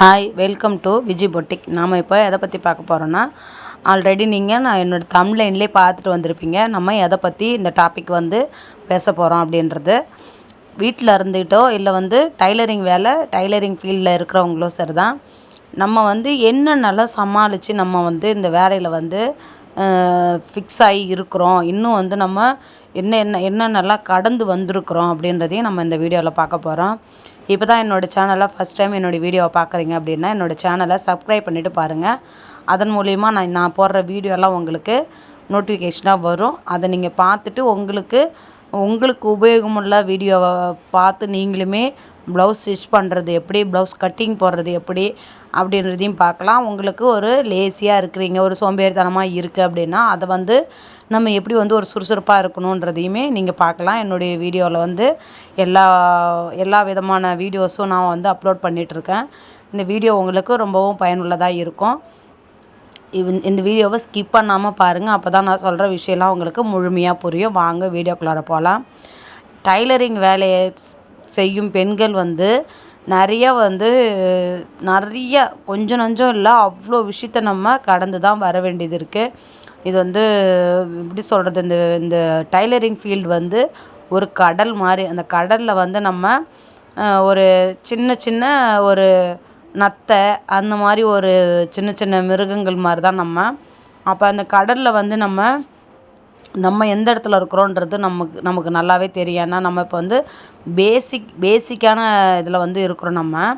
Hi welcome to Viji boutique. நாம் இப்போ எதை பற்றி பார்க்க போகிறோன்னா, ஆல்ரெடி நான் என்னோடய தம்ப்லைன்லேயே பார்த்துட்டு வந்திருப்பீங்க. நம்ம எதை பற்றி இந்த டாபிக் பேச போகிறோம் அப்படின்றது. வீட்டில் இருந்துக்கிட்டோ இல்லை டைலரிங் ஃபீல்டில் இருக்கிறவங்களோ சரி தான். நம்ம என்னென்னலாம் சமாளித்து நம்ம இந்த வேலையில் ஃபிக்ஸ் ஆகி இருக்கிறோம், இன்னும் நம்ம என்னென்னலாம் கடந்து வந்திருக்கிறோம் அப்படின்றதையும் நம்ம இந்த வீடியோவில் பார்க்க போகிறோம். இப்போ தான் என்னோடய சேனலை ஃபஸ்ட் டைம் என்னோடய வீடியோவை பார்க்குறீங்க அப்படின்னா என்னோடய சேனலை சப்ஸ்கிரைப் பண்ணிவிட்டு பாருங்கள். அதன் மூலிமா நான் போடுற வீடியோலாம் உங்களுக்கு நோட்டிஃபிகேஷனாக வரும். அதை நீங்கள் பார்த்துட்டு உங்களுக்கு உபயோகமுள்ள வீடியோவை பார்த்து நீங்களுமே ப்ளவுஸ் ஸ்டிச் பண்ணுறது எப்படி, ப்ளவுஸ் கட்டிங் போடுறது எப்படி அப்படின்றதையும் பார்க்கலாம். உங்களுக்கு ஒரு லேசியாக இருக்கிறீங்க, ஒரு சோம்பேறித்தனமாக இருக்குது அப்படின்னா அதை நம்ம எப்படி ஒரு சுறுசுறுப்பாக இருக்கணுன்றதையுமே நீங்கள் பார்க்கலாம். என்னுடைய வீடியோவில் எல்லா விதமான வீடியோஸும் நான் அப்லோட் பண்ணிகிட்ருக்கேன். இந்த வீடியோ உங்களுக்கு ரொம்பவும் பயனுள்ளதாக இருக்கும். இந்த வீடியோவை ஸ்கிப் பண்ணாமல் பாருங்கள். அப்போ தான் நான் சொல்கிற விஷயம்லாம் உங்களுக்கு முழுமையாக புரியும். வாங்க வீடியோக்குள்ளார போகலாம். டைலரிங் வேலையை செய்யும் பெண்கள் நிறைய கொஞ்சம் நஞ்சம் இல்லை, அவ்வளோ விஷயத்த நம்ம கடந்து தான் வர வேண்டியது இருக்குது. இது எப்படி சொல்கிறது, இந்த டைலரிங் ஃபீல்டு ஒரு கடல் மாதிரி. அந்த கடலில் நம்ம ஒரு சின்ன ஒரு நத்தை அந்த மாதிரி ஒரு சின்ன மிருகங்கள் மாதிரி தான் நம்ம. அப்போ அந்த கடலில் நம்ம எந்த இடத்துல இருக்கிறோன்றது நமக்கு நல்லாவே தெரியும். ஏன்னா நம்ம இப்போ பேசிக்கான இதில் இருக்கிறோம் நம்ம.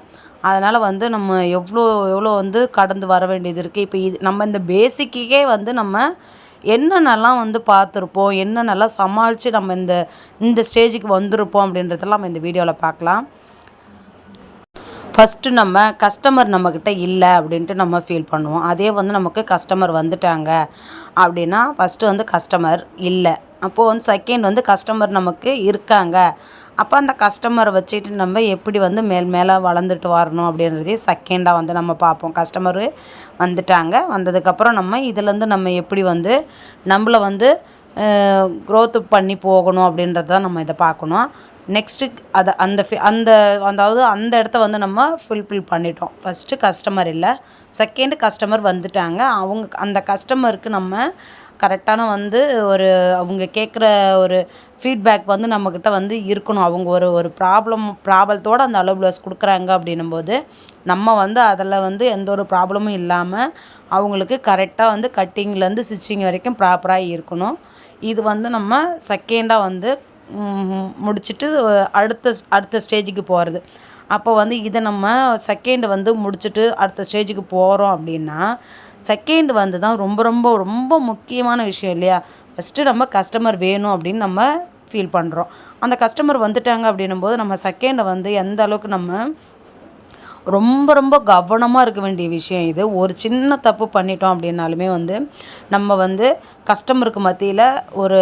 அதனால் நம்ம எவ்வளோ கடந்து வர வேண்டியது இருக்குது. இப்போ நம்ம இந்த பேசிக்கே நம்ம என்னென்னலாம் பார்த்துருப்போம், என்னென்னலாம் சமாளித்து நம்ம இந்த ஸ்டேஜுக்கு வந்திருப்போம் அப்படின்றதெல்லாம் நம்ம இந்த வீடியோவில் பார்க்கலாம். ஃபஸ்ட்டு நம்ம கஸ்டமர் நம்மக்கிட்ட இல்லை அப்படின்ட்டு நம்ம ஃபீல் பண்ணுவோம். அதே நமக்கு கஸ்டமர் வந்துட்டாங்க அப்படின்னா ஃபஸ்ட்டு கஸ்டமர் இல்லை, அப்போது செகண்ட் கஸ்டமர் நமக்கு இருக்காங்க. அப்போ அந்த கஸ்டமரை வச்சுட்டு நம்ம எப்படி மேலே வளர்ந்துட்டு வரணும் அப்படின்றதையும் செகண்டாக நம்ம பார்ப்போம். கஸ்டமரு வந்துட்டாங்க, வந்ததுக்கப்புறம் நம்ம இதிலேருந்து நம்ம எப்படி நம்மளை க்ரோத்து பண்ணி போகணும் அப்படின்றது தான் நம்ம இதை பார்க்கணும். நெக்ஸ்ட்டு அதாவது அந்த இடத்த நம்ம ஃபுல்ஃபில் பண்ணிட்டோம். ஃபஸ்ட்டு கஸ்டமர் இல்லை, செகண்டு கஸ்டமர் வந்துட்டாங்க. அந்த கஸ்டமருக்கு நம்ம கரெக்டான ஒரு அவங்க கேட்குற ஒரு ஃபீட்பேக் நம்மக்கிட்ட இருக்கணும். அவங்க ஒரு ப்ராப்ளத்தோடு அந்த அளவு ப்ளவுஸ் கொடுக்குறாங்க அப்படின்னும்போது நம்ம அதில் எந்த ஒரு ப்ராப்ளமும் இல்லாமல் அவங்களுக்கு கரெக்டாக கட்டிங்லேருந்து ஸ்டிச்சிங் வரைக்கும் ப்ராப்பராக இருக்கணும். இது நம்ம செகண்டாக முடிச்சுட்டு அடுத்த ஸ்டேஜுக்கு போகிறது. அப்போ இதை நம்ம செகண்டு முடிச்சுட்டு அடுத்த ஸ்டேஜுக்கு போகிறோம் அப்படின்னா செகண்டு தான் ரொம்ப ரொம்ப ரொம்ப முக்கியமான விஷயம் இல்லையா. ஃபஸ்ட்டு நம்ம கஸ்டமர் வேணும் அப்படின்னு நம்ம ஃபீல் பண்ணுறோம். அந்த கஸ்டமர் வந்துட்டாங்க அப்படின்னும்போது நம்ம செகண்டை எந்த அளவுக்கு நம்ம ரொம்ப ரொம்ப கவனமாக இருக்க வேண்டிய விஷயம் இது. ஒரு சின்ன தப்பு பண்ணிட்டோம் அப்படின்னாலுமே நம்ம கஸ்டமருக்கு மத்தியில் ஒரு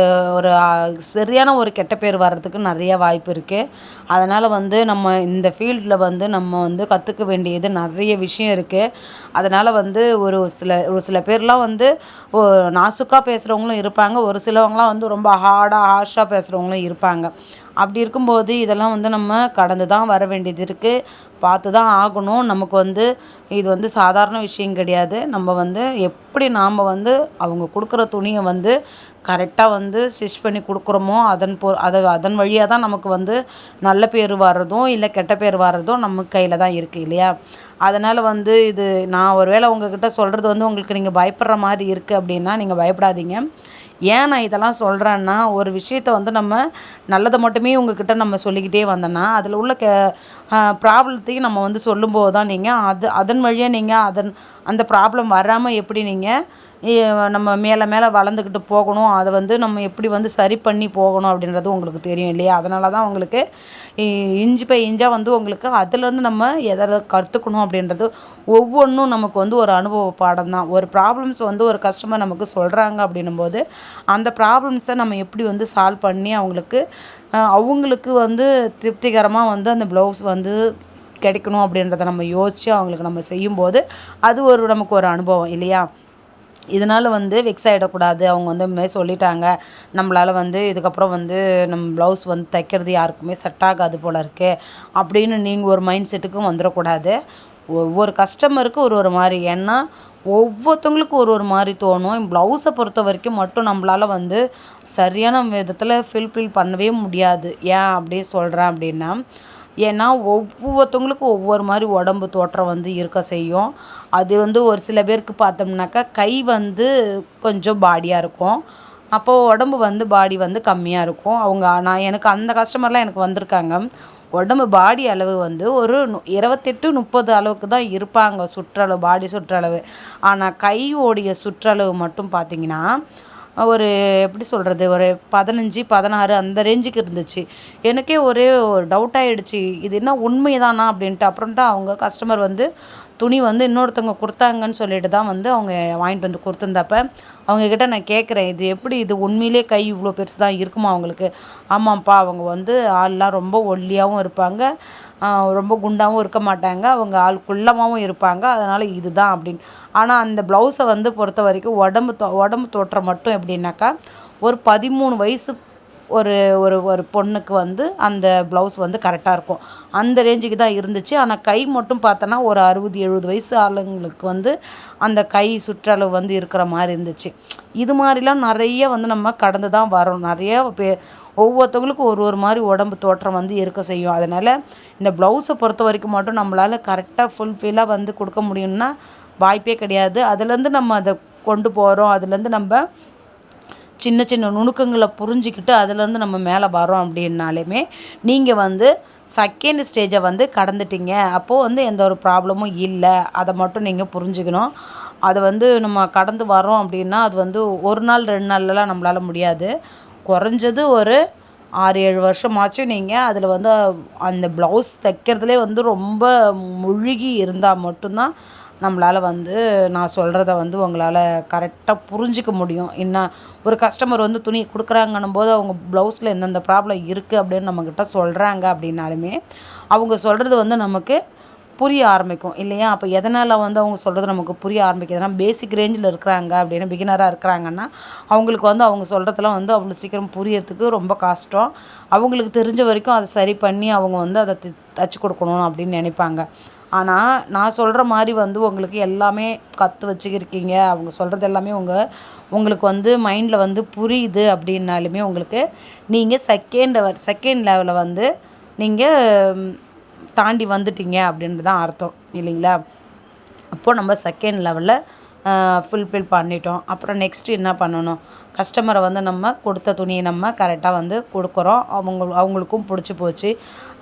சரியான ஒரு கெட்ட பேர் வர்றதுக்கு நிறைய வாய்ப்பு இருக்குது. அதனால் நம்ம இந்த ஃபீல்டில் நம்ம கற்றுக்க வேண்டியது நிறைய விஷயம் இருக்குது. அதனால் ஒரு சில பேர்லாம் நாசுக்காக பேசுகிறவங்களும் இருப்பாங்க, ஒரு சிலவங்களாம் ரொம்ப ஹார்ஷாக பேசுகிறவங்களும் இருப்பாங்க. அப்படி இருக்கும்போது இதெல்லாம் நம்ம கடந்து தான் வர வேண்டியது இருக்குது, பார்த்து தான் ஆகணும். நமக்கு இது சாதாரண விஷயம் கிடையாது. நம்ம எப்படி நாம் அவங்க கொடுக்குற துணியை கரெக்டாக ஸ்டிச் பண்ணி கொடுக்குறோமோ அதன் வழியாக தான் நமக்கு நல்ல பேர் வர்றதும் இல்லை கெட்ட பேர் வர்றதும் நம்ம கையில் தான் இருக்குது இல்லையா. அதனால் இது நான் ஒரு வேளை உங்கள்கிட்ட சொல்கிறது உங்களுக்கு நீங்கள் பயப்படுற மாதிரி இருக்குது அப்படின்னா நீங்கள் பயப்படாதீங்க. ஏன் நான் இதெல்லாம் சொல்கிறேன்னா, ஒரு விஷயத்த நம்ம நல்லதை மட்டுமே உங்கள்கிட்ட நம்ம சொல்லிக்கிட்டே வந்தோன்னா அதில் உள்ள ப்ராப்ளத்தையும் நம்ம சொல்லும்போது தான் அதன் வழியாக அந்த ப்ராப்ளம் வராமல் எப்படி நம்ம மேலே வளர்ந்துக்கிட்டு போகணும், அதை நம்ம எப்படி சரி பண்ணி போகணும் அப்படின்றது உங்களுக்கு தெரியும் இல்லையா. அதனால தான் உங்களுக்கு இன்ச் பை இன்ச்சாக உங்களுக்கு அதுலேருந்து நம்ம எதை கற்றுக்கணும் அப்படின்றது ஒவ்வொன்றும் நமக்கு ஒரு அனுபவ பாடம் தான். ஒரு ப்ராப்ளம்ஸ் ஒரு கஸ்டமர் நமக்கு சொல்கிறாங்க அப்படின்னும்போது அந்த ப்ராப்ளம்ஸை நம்ம எப்படி சால்வ் பண்ணி அவங்களுக்கு திருப்திகரமாக அந்த ப்ளவுஸ் கிடைக்கணும் அப்படின்றத நம்ம யோசித்து அவங்களுக்கு நம்ம செய்யும்போது அது நமக்கு ஒரு அனுபவம் இல்லையா. இதனால் வெக்ஸ் ஆகிடக்கூடாது. அவங்க இதுமாதிரி சொல்லிட்டாங்க, நம்மளால் இதுக்கப்புறம் நம்ம ப்ளவுஸ் தைக்கிறது யாருக்குமே செட் ஆகாது போல் இருக்குது அப்படின்னு நீங்கள் ஒரு மைண்ட் செட்டுக்கும் வந்துடக்கூடாது. ஒவ்வொரு கஸ்டமருக்கு ஒரு ஒரு மாதிரி. ஏன்னா ஒவ்வொருத்தவங்களுக்கும் ஒரு ஒரு மாதிரி தோணும். ப்ளவுஸை பொறுத்த வரைக்கும் மட்டும் நம்மளால வந்து சரியான விதத்தில் ஃபில்ஃபில் பண்ணவே முடியாது. ஏன் அப்படி சொல்கிறேன் அப்படின்னா, ஏன்னா ஒவ்வொருத்தவங்களுக்கும் ஒவ்வொரு மாதிரி உடம்பு தோற்றம் வந்து இருக்க செய்யும். அது வந்து ஒரு சில பேருக்கு பார்த்தோம்னாக்கா கை வந்து கொஞ்சம் பாடியாக இருக்கும். அப்போது உடம்பு வந்து பாடி வந்து கம்மியாக இருக்கும். நான் எனக்கு அந்த கஸ்டமர்லாம் எனக்கு வந்திருக்காங்க. உடம்பு பாடி அளவு வந்து ஒரு 28, 30 அளவுக்கு தான் இருப்பாங்க சுற்றளவு, பாடி சுற்றளவு. ஆனால் கையோடைய சுற்றளவு மட்டும் பார்த்திங்கன்னா ஒரு எப்படி சொல்கிறது, ஒரு 15, 16 அந்த ரேஞ்சுக்கு இருந்துச்சு. எனக்கே ஒரே ஒரு டவுட் ஆகிடுச்சு, இது என்ன உண்மைதானா அப்படின்ட்டு. அப்புறம் தான் அவங்க கஸ்டமர் வந்து துணி வந்து இன்னொருத்தவங்க கொடுத்தாங்கன்னு சொல்லிட்டு தான் வந்து அவங்க வாங்கிட்டு வந்து கொடுத்துருந்தப்ப அவங்கக்கிட்ட நான் கேட்குறேன், இது எப்படி, இது உண்மையிலே கை இவ்வளோ பெருசு தான் இருக்குமா அவங்களுக்கு? ஆமாம்ப்பா, அவங்க வந்து ஆள்லாம் ரொம்ப ஒல்லியாகவும் இருப்பாங்க, ரொம்ப குண்டாகவும் இருக்க மாட்டாங்க, அவங்க ஆள் குள்ளமாகவும் இருப்பாங்க, அதனால் இதுதான் அப்படின்னு. ஆனால் அந்த ப்ளவுஸை வந்து பொறுத்த வரைக்கும் உடம்பு தோற்றம் மட்டும் எப்படின்னாக்கா ஒரு 13 வயசு ஒரு ஒரு ஒரு பொண்ணுக்கு வந்து அந்த ப்ளவுஸ் வந்து கரெக்டாக இருக்கும். அந்த ரேஞ்சுக்கு தான் இருந்துச்சு. ஆனால் கை மட்டும் பார்த்தோன்னா ஒரு 60, 70 வயசு ஆளுங்களுக்கு வந்து அந்த கை சுற்றளவு வந்து இருக்கிற மாதிரி இருந்துச்சு. இது மாதிரிலாம் நிறைய வந்து நம்ம கடந்து தான் வரோம். நிறைய ஒவ்வொருத்தவங்களுக்கும் ஒரு ஒரு மாதிரி உடம்பு தோற்றம் வந்து இருக்க செய்யும். அதனால் இந்த ப்ளவுஸை பொறுத்த வரைக்கும் மட்டும் நம்மளால் கரெக்டாக ஃபுல்ஃபில்லாக வந்து கொடுக்க முடியும்னா வாய்ப்பே கிடையாது. அதுலேருந்து நம்ம அதை கொண்டு போகிறோம். அதுலேருந்து நம்ம சின்ன சின்ன நுணுக்கங்களை புரிஞ்சுக்கிட்டு அதுலேருந்து நம்ம மேலே வரோம் அப்படின்னாலுமே நீங்கள் வந்து செகண்ட் ஸ்டேஜை வந்து கடந்துட்டீங்க. அப்போது வந்து எந்த ஒரு ப்ராப்ளமும் இல்லை. அதை மட்டும் நீங்கள் புரிஞ்சுக்கணும். அதை வந்து நம்ம கடந்து வரோம் அப்படின்னா அது வந்து ஒரு நாள் 2 நாள்லலாம் நம்மளால் முடியாது. குறைஞ்சது ஒரு 6, 7 வருஷமாச்சும் நீங்கள் அதில் வந்து அந்த ப்ளவுஸ் தைக்கிறதுலே வந்து ரொம்ப முழுகி இருந்தால் மட்டும்தான் நம்மளால் வந்து நான் சொல்கிறத வந்து உங்களால் கரெக்டாக புரிஞ்சிக்க முடியும். என்ன ஒரு கஸ்டமர் வந்து துணி கொடுக்குறாங்கன்னும் போது அவங்க ப்ளவுஸில் எந்தெந்த ப்ராப்ளம் இருக்குது அப்படின்னு நம்மக்கிட்ட சொல்கிறாங்க அப்படின்னாலுமே அவங்க சொல்கிறது வந்து நமக்கு புரிய ஆரம்பிக்கும் இல்லையா? அப்போ எதனால் வந்து அவங்க சொல்கிறது நமக்கு புரிய ஆரம்பிக்குதுன்னா, பேசிக் ரேஞ்சில் இருக்கிறாங்க அப்படின்னா, பிகினராக இருக்கிறாங்கன்னா அவங்களுக்கு வந்து அவங்க சொல்கிறதுலாம் வந்து அவ்வளோ சீக்கிரம் புரியறதுக்கு ரொம்ப கஷ்டம். அவங்களுக்கு தெரிஞ்ச வரைக்கும் அதை சரி பண்ணி அவங்க வந்து அதை தச்சு கொடுக்கணும் அப்படின்னு நினைப்பாங்க. ஆனால் நான் சொல்கிற மாதிரி வந்து உங்களுக்கு எல்லாமே கற்று வச்சுக்கிருக்கீங்க, அவங்க சொல்கிறது எல்லாமே உங்களுக்கு வந்து மைண்டில் வந்து புரியுது அப்படின்னாலுமே உங்களுக்கு நீங்கள் செகண்ட் லெவலில் வந்து நீங்கள் தாண்டி வந்துட்டீங்க அப்படின்றது தான் அர்த்தம் இல்லைங்களா? அப்போது நம்ம செகண்ட் லெவலில் ஃபுல்ஃபில் பண்ணிட்டோம். அப்புறம் நெக்ஸ்ட்டு என்ன பண்ணணும், கஸ்டமரை வந்து நம்ம கொடுத்த துணியை நம்ம கரெக்டாக வந்து கொடுக்குறோம். அவங்களுக்கும் பிடிச்சி போச்சு.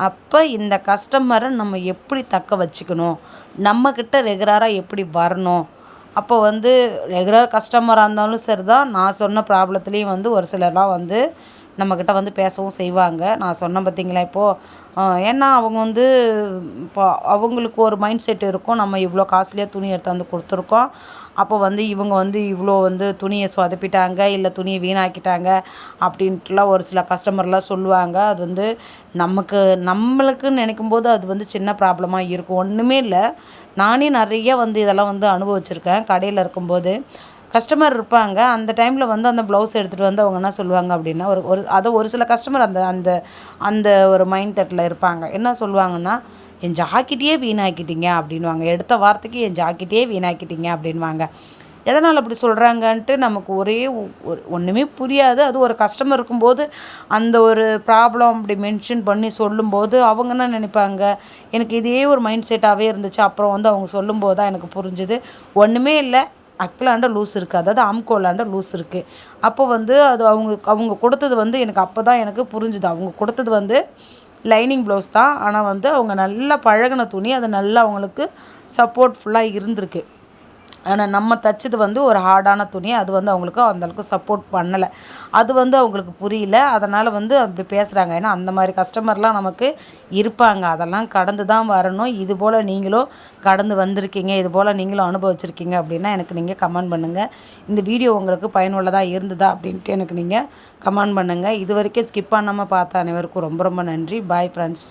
அப்போ இந்த கஸ்டமரை நம்ம எப்படி தக்க வச்சுக்கணும், நம்மக்கிட்ட ரெகுலராக எப்படி வரணும். அப்போ வந்து ரெகுலர் கஸ்டமராக இருந்தாலும் சரி தான், நான் சொன்ன ப்ராப்ளத்துலேயும் வந்து ஒரு சிலர்லாம் வந்து நம்மக்கிட்ட வந்து பேசவும் செய்வாங்க. நான் சொன்னேன் பார்த்தீங்களா இப்போது, ஏன்னா அவங்க வந்து இப்போ அவங்களுக்கு ஒரு மைண்ட் செட் இருக்கும், நம்ம இவ்வளோ காஸ்ட்லியாக துணி எடுத்தாந்து கொடுத்துருக்கோம், அப்போ வந்து இவங்க வந்து இவ்வளோ வந்து துணியை சொதப்பிட்டாங்க, இல்லை துணியை வீணாக்கிட்டாங்க அப்படின்ட்டுலாம் ஒரு சில கஸ்டமர்லாம் சொல்லுவாங்க. அது வந்து நம்மளுக்குன்னு நினைக்கும்போது அது வந்து சின்ன ப்ராப்ளமாக இருக்கும். ஒன்றுமே இல்லை, நானே நிறைய வந்து இதெல்லாம் வந்து அனுபவிச்சிருக்கேன். கடையில் இருக்கும்போது கஸ்டமர் இருப்பாங்க, அந்த டைமில் வந்து அந்த ப்ளவுஸ் எடுத்துகிட்டு வந்து அவங்க என்ன சொல்லுவாங்க அப்படின்னா, ஒரு சில கஸ்டமர் அந்த அந்த அந்த ஒரு மைண்ட் செட்டில் இருப்பாங்க. என்ன சொல்லுவாங்கன்னா, என் ஜாக்கெட்டையே வீணாக்கிட்டீங்க அப்படின்வாங்க. எடுத்த வாரத்துக்கு என் ஜாக்கெட்டையே வீணாக்கிட்டீங்க அப்படின்வாங்க. எதனால் அப்படி சொல்கிறாங்கன்ட்டு நமக்கு ஒன்றுமே புரியாது. அது ஒரு கஸ்டமர் இருக்கும்போது அந்த ஒரு ப்ராப்ளம் அப்படி மென்ஷன் பண்ணி சொல்லும்போது அவங்க என்ன நினைப்பாங்க, எனக்கு இதே ஒரு மைண்ட் செட்டாகவே இருந்துச்சு. அப்புறம் வந்து அவங்க சொல்லும்போது தான் எனக்கு புரிஞ்சுது, ஒன்றுமே இல்லை, அக்கிளாண்ட லூஸ் இருக்குது, அதாவது ஆம்கோலாண்ட லூஸ் இருக்குது. அப்போ வந்து அது அவங்க கொடுத்தது வந்து எனக்கு அப்போ தான் எனக்கு புரிஞ்சுது. அவங்க கொடுத்தது வந்து லைனிங் ப்ளவுஸ் தான். ஆனால் வந்து அவங்க நல்லா பழகின துணி, அது நல்லா அவங்களுக்கு சப்போர்ட்ஃபுல்லாக இருந்திருக்கு. ஆனால் நம்ம தைச்சது வந்து ஒரு ஹார்டான துணி, அது வந்து அவங்களுக்கு அந்தளவுக்கு சப்போர்ட் பண்ணலை. அது வந்து அவங்களுக்கு புரியல, அதனால் வந்து அப்படி பேசுகிறாங்க. ஏன்னா அந்த மாதிரி கஸ்டமர்லாம் நமக்கு இருப்பாங்க. அதெல்லாம் கடந்து தான் வரணும். இதுபோல் நீங்களும் கடந்து வந்திருக்கீங்க, இதுபோல் நீங்களும் அனுபவிச்சிருக்கீங்க அப்படின்னா எனக்கு நீங்கள் கமெண்ட் பண்ணுங்கள். இந்த வீடியோ உங்களுக்கு பயனுள்ளதாக இருந்ததா அப்படின்ட்டு எனக்கு நீங்கள் கமெண்ட் பண்ணுங்கள். இது வரைக்கும் ஸ்கிப் பண்ணாமல் பார்த்த அனைவருக்கும் ரொம்ப ரொம்ப நன்றி. Bye friends.